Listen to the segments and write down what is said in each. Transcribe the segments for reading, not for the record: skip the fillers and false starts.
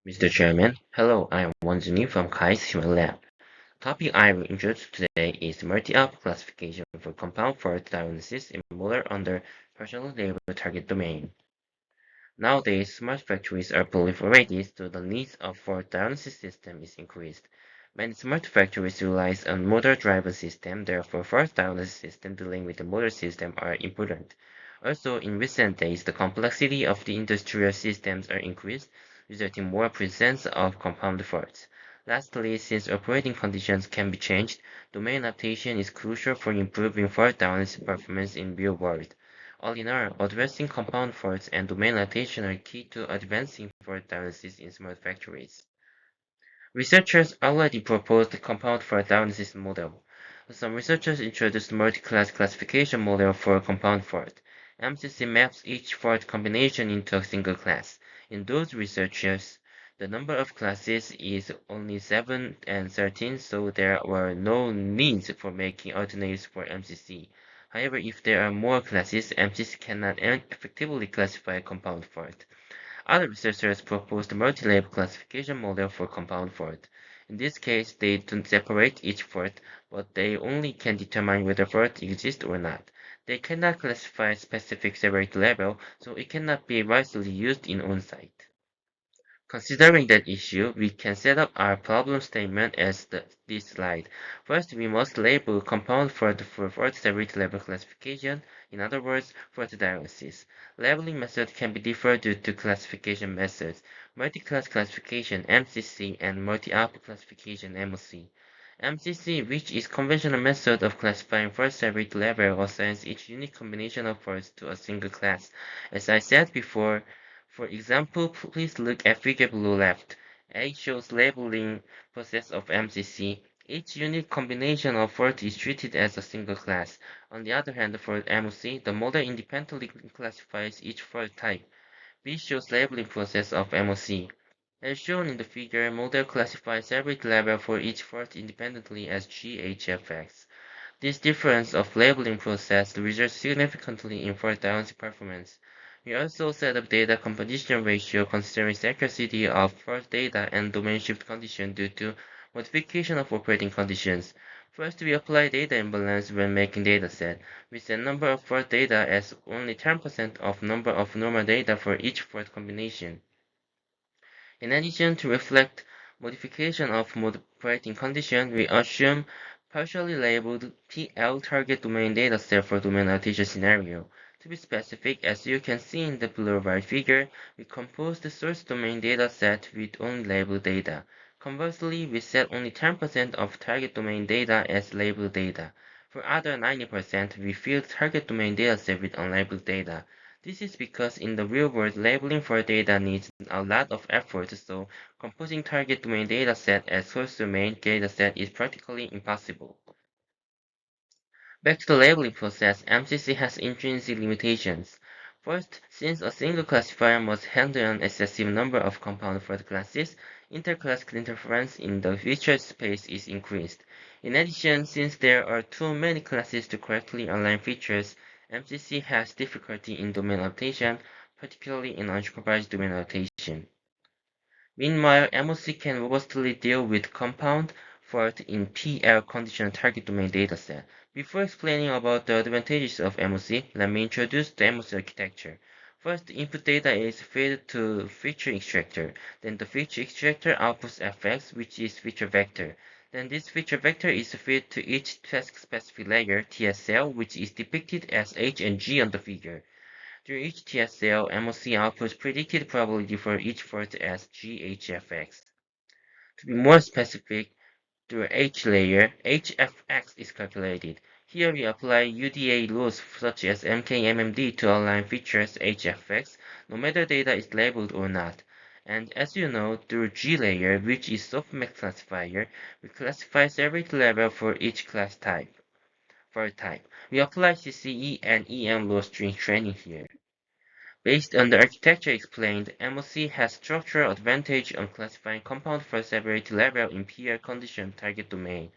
Mr. Chairman, hello, I am Wanjuni from Kai's Human Lab. The topic I will introduce today is multi-up classification for compound fault diagnosis in molar under partially labeled target domain. Nowadays, smart factories are proliferated, so the needs of fault diagnosis system is increased. Many smart factories rely on motor-driven system, therefore fault diagnosis system dealing with the motor system are important. Also, in recent days, the complexity of the industrial systems are increased, resulting in more presence of compound faults. Lastly, since operating conditions can be changed, domain adaptation is crucial for improving fault diagnosis performance in real world. All in all, addressing compound faults and domain adaptation are key to advancing fault diagnosis in smart factories. Researchers already proposed the compound fault diagnosis model. Some researchers introduced multi-class classification model for compound fault. MCC maps each fault combination into a single class. In those researchers, the number of classes is only 7 and 13, so there were no needs for making alternatives for MCC. However, if there are more classes, MCC cannot effectively classify a compound fault. Other researchers proposed a multi-label classification model for compound fault. In this case, they don't separate each fault, but they only can determine whether fault exists or not. They cannot classify a specific severity level, so it cannot be widely used in on-site. Considering that issue, we can set up our problem statement as this slide. First, we must label compound fault for fault severity level classification, in other words, fault diagnosis. Labeling method can be different due to classification methods, multi-class classification MCC and multi-output classification MOC. MCC, which is conventional method of classifying fault severity level, assigns each unique combination of faults to a single class. As I said before, for example, please look at figure below left. A shows labeling process of MCC. Each unique combination of faults is treated as a single class. On the other hand, for MOC, the model independently classifies each fault type. B shows labeling process of MOC. As shown in the figure, model classifies every level for each fault independently as GHFX. This difference of labeling process results significantly in fault diagnosis performance. We also set up data composition ratio considering accuracy of fault data and domain shift condition due to modification of operating conditions. First, we apply data imbalance when making dataset. We set number of fault data as only 10% of number of normal data for each fault combination. In addition to reflect modification of operating condition, we assume partially labeled PL target domain dataset for domain adaptation scenario. To be specific, as you can see in the below right figure, we compose the source domain dataset with only labeled data. Conversely, we set only 10% of target domain data as labeled data. For other 90%, we fill target domain dataset with unlabeled data. This is because in the real world, labeling for data needs a lot of effort, so composing target domain dataset as source domain dataset is practically impossible. Back to the labeling process, MCC has intrinsic limitations. First, since a single classifier must handle an excessive number of compound fault classes, interclass interference in the feature space is increased. In addition, since there are too many classes to correctly align features, MCC has difficulty in domain adaptation, particularly in unsupervised domain adaptation. Meanwhile, MOC can robustly deal with compound fault in PL conditional target domain dataset. Before explaining about the advantages of MOC, let me introduce the MOC architecture. First, input data is fed to feature extractor. Then the feature extractor outputs fx, which is feature vector. Then this feature vector is fed to each task-specific layer, TSL, which is depicted as H and G on the figure. Through each TSL, MOC outputs predicted probability for each fault as GHFX. To be more specific, through H layer, HFX is calculated. Here we apply UDA rules such as MKMMD to align features HFX, no matter data is labeled or not. And as you know, through G layer, which is softmax classifier, we classify severity level for each class type. For type, we apply CCE and EM low string training here. Based on the architecture explained, MOC has structural advantage on classifying compound for severity level in PR condition target domain.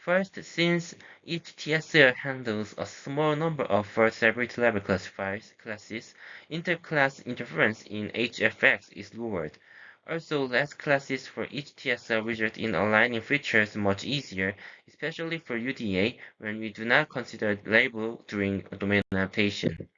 First, since each TSL handles a small number of first severity level classes, interclass interference in HFX is lowered. Also, less classes for each TSL result in aligning features much easier, especially for UDA when we do not consider label during domain adaptation.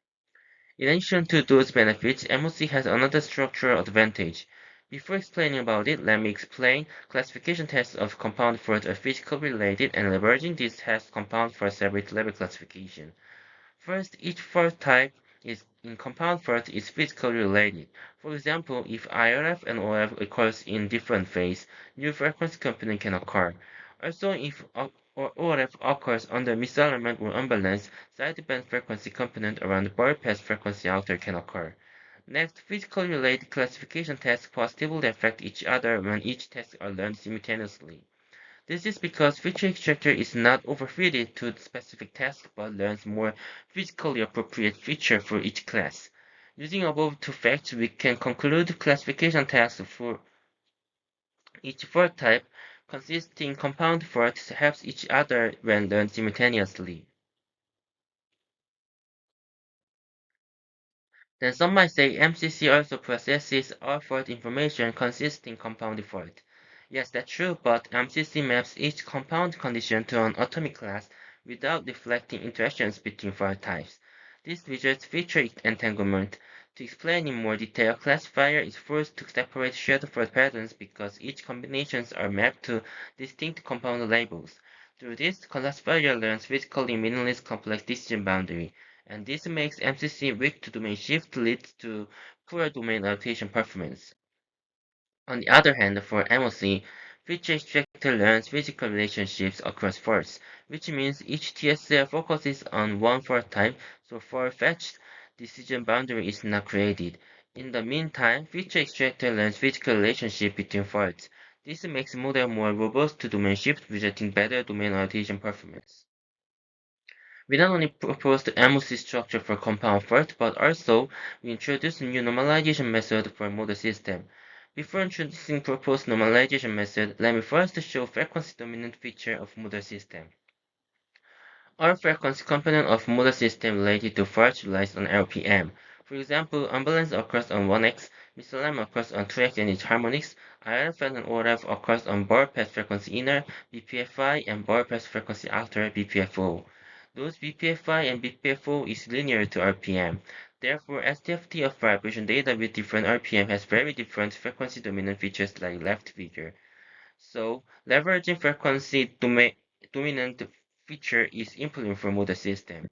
In addition to those benefits, MOC has another structural advantage. Before explaining about it, let me explain classification tests of compound forts are physically related and leveraging these tests compound for separate level classification. First, each fort type is in compound forts is physically related. For example, if IRF and OF occurs in different phase, new frequency component can occur. Also, if ORF occurs under misalignment or unbalanced, sideband frequency component around the bypass frequency outer can occur. Next, physically related classification tests positively affect each other when each test are learned simultaneously. This is because feature extractor is not overfitted to the specific task but learns more physically appropriate feature for each class. Using above two facts, we can conclude classification tasks for each fort type consisting compound forts helps each other when learned simultaneously. Then some might say MCC also processes all fault information consisting compound fault. Yes, that's true, but MCC maps each compound condition to an atomic class without reflecting interactions between fault types. This rejects feature entanglement. To explain in more detail, classifier is forced to separate shared fault patterns because each combinations are mapped to distinct compound labels. Through this, classifier learns physically meaningless complex decision boundary and this makes MCC weak to domain shift leads to poor domain adaptation performance. On the other hand, for MOC, feature extractor learns physical relationships across forts, which means each TSL focuses on one fort type, so far-fetched decision boundary is not created. In the meantime, feature extractor learns physical relationship between forts. This makes model more robust to domain shift, resulting better domain adaptation performance. We not only proposed the MOC structure for compound first, but also we introduced a new normalization method for model system. Before introducing proposed normalization method, let me first show frequency dominant feature of model system. Our frequency component of model system related to first relies on LPM. For example, unbalance occurs on 1x, misalignment occurs on 2x and its harmonics, IRF and ORF occurs on bar path frequency inner, BPFI, and bar path frequency outer, BPFO. Those BPFI and BPFO is linear to RPM. Therefore, STFT of vibration data with different RPM has very different frequency dominant features like left figure. So, leveraging frequency dominant feature is implemented for model system.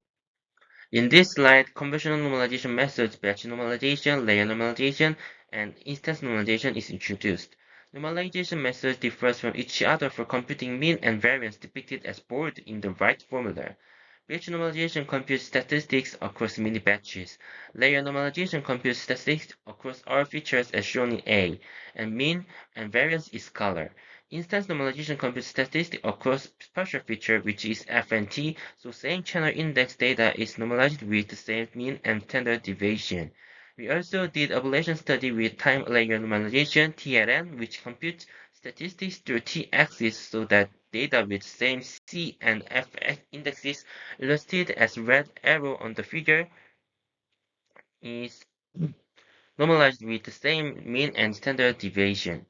In this slide, conventional normalization methods, batch normalization, layer normalization, and instance normalization is introduced. Normalization methods differ from each other for computing mean and variance depicted as bold in the right formula. Batch normalization computes statistics across many batches. Layer normalization computes statistics across all features as shown in A, and mean and variance is scalar. Instance normalization computes statistics across partial feature which is F and T, so same channel index data is normalized with the same mean and standard deviation. We also did ablation study with time layer normalization TLN which computes statistics through t-axis so that data with same C and F indexes illustrated as red arrow on the figure is normalized with the same mean and standard deviation.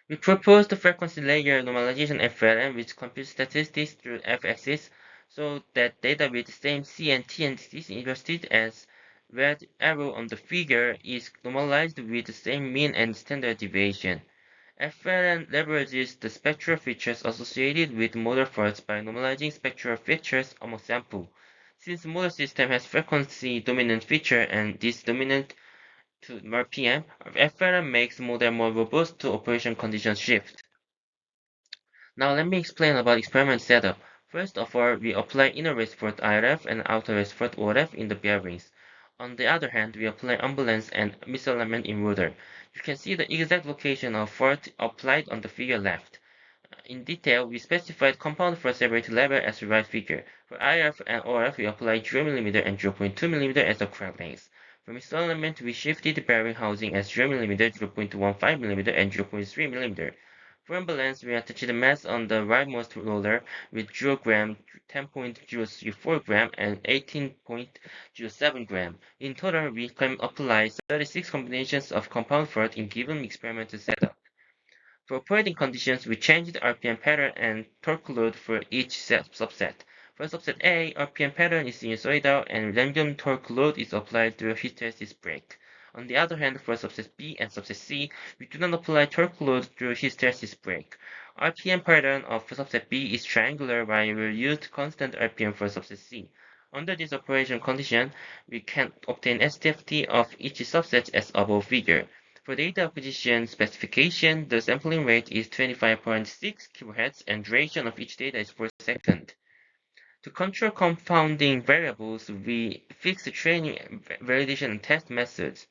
We proposed the frequency layer normalization FLM which computes statistics through f-axis so that data with the same C and T indexes illustrated as red arrow on the figure is normalized with the same mean and standard deviation. FLN leverages the spectral features associated with model faults by normalizing spectral features among sample. Since the model system has frequency dominant feature and this dominant to RPM, FLN makes model more robust to operation condition shift. Now let me explain about experiment setup. First of all, we apply inner race for IRF and outer race for ORF in the bearings. On the other hand, we apply unbalance and misalignment in rotor. You can see the exact location of fault applied on the figure left. In detail, we specified compound for severity level as the right figure. For IRF and ORF, we applied 0mm and 0.2mm as the correct length. For misalignment, we shifted the bearing housing as 0mm, 0.15mm, and 0.3mm. For imbalance, we attach the mass on the rightmost roller with 0 gram, 10.034 gram, and 18.07 gram. In total, we can apply 36 combinations of compound fault in given experimental setup. For operating conditions, we change the RPM pattern and torque load for each subset. For subset A, RPM pattern is sinusoidal and random torque load is applied through a hysteresis brake. On the other hand, for subset B and subset C, we do not apply torque load through hysteresis brake. RPM pattern of subset B is triangular while we use constant RPM for subset C. Under this operation condition, we can obtain STFT of each subset as above figure. For data acquisition specification, the sampling rate is 25.6 kHz and duration of each data is 4 seconds. To control confounding variables, we fix the training, validation, and test methods.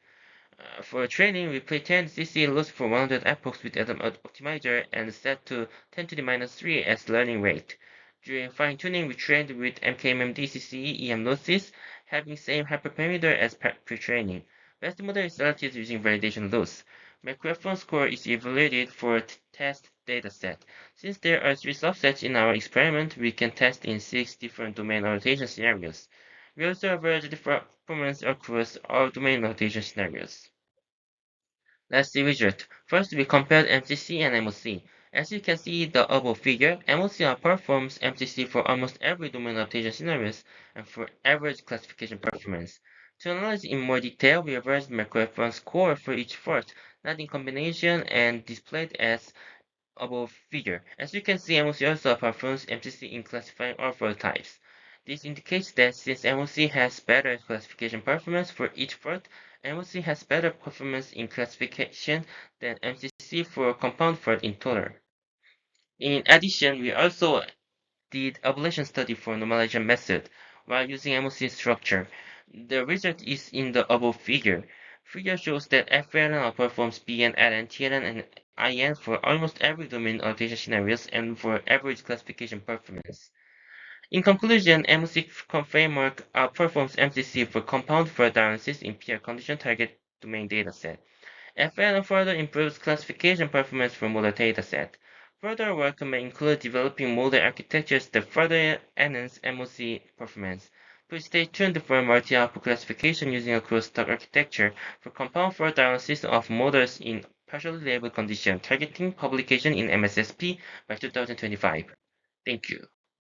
For training, we pretend CC loss for 100 epochs with Adam optimizer and set to 10 to the minus 3 as learning rate. During fine-tuning, we trained with MKMMD CCE EM losses, having same hyperparameter as pre-training. Best model is selected using validation loss. Microreference score is evaluated for test dataset. Since there are 3 subsets in our experiment, we can test in 6 different domain annotation scenarios. We also average the performance across all domain annotation scenarios. Let's see result. First, we compared MCC and MOC. As you can see the above figure, MOC outperforms MCC for almost every domain adaptation scenarios and for average classification performance. To analyze in more detail, we averaged microreference score for each fault, not in combination and displayed as above figure. As you can see, MOC also outperforms MCC in classifying all fault types. This indicates that since MOC has better classification performance for each fault, MOC has better performance in classification than MCC for compound fault in total. In addition, we also did ablation study for normalization method while using MOC structure. The result is in the above figure. Figure shows that FLN outperforms BN, LN, TLN, and IN for almost every domain adaptation scenarios and for average classification performance. In conclusion, MOC framework outperforms MCC for compound fault analysis in PR condition target domain dataset. FLN further improves classification performance for model dataset. Further work may include developing model architectures that further enhance MOC performance. Please stay tuned for multi-output classification using a crosstalk architecture for compound fault analysis of models in partially labeled condition, targeting publication in MSSP by 2025. Thank you.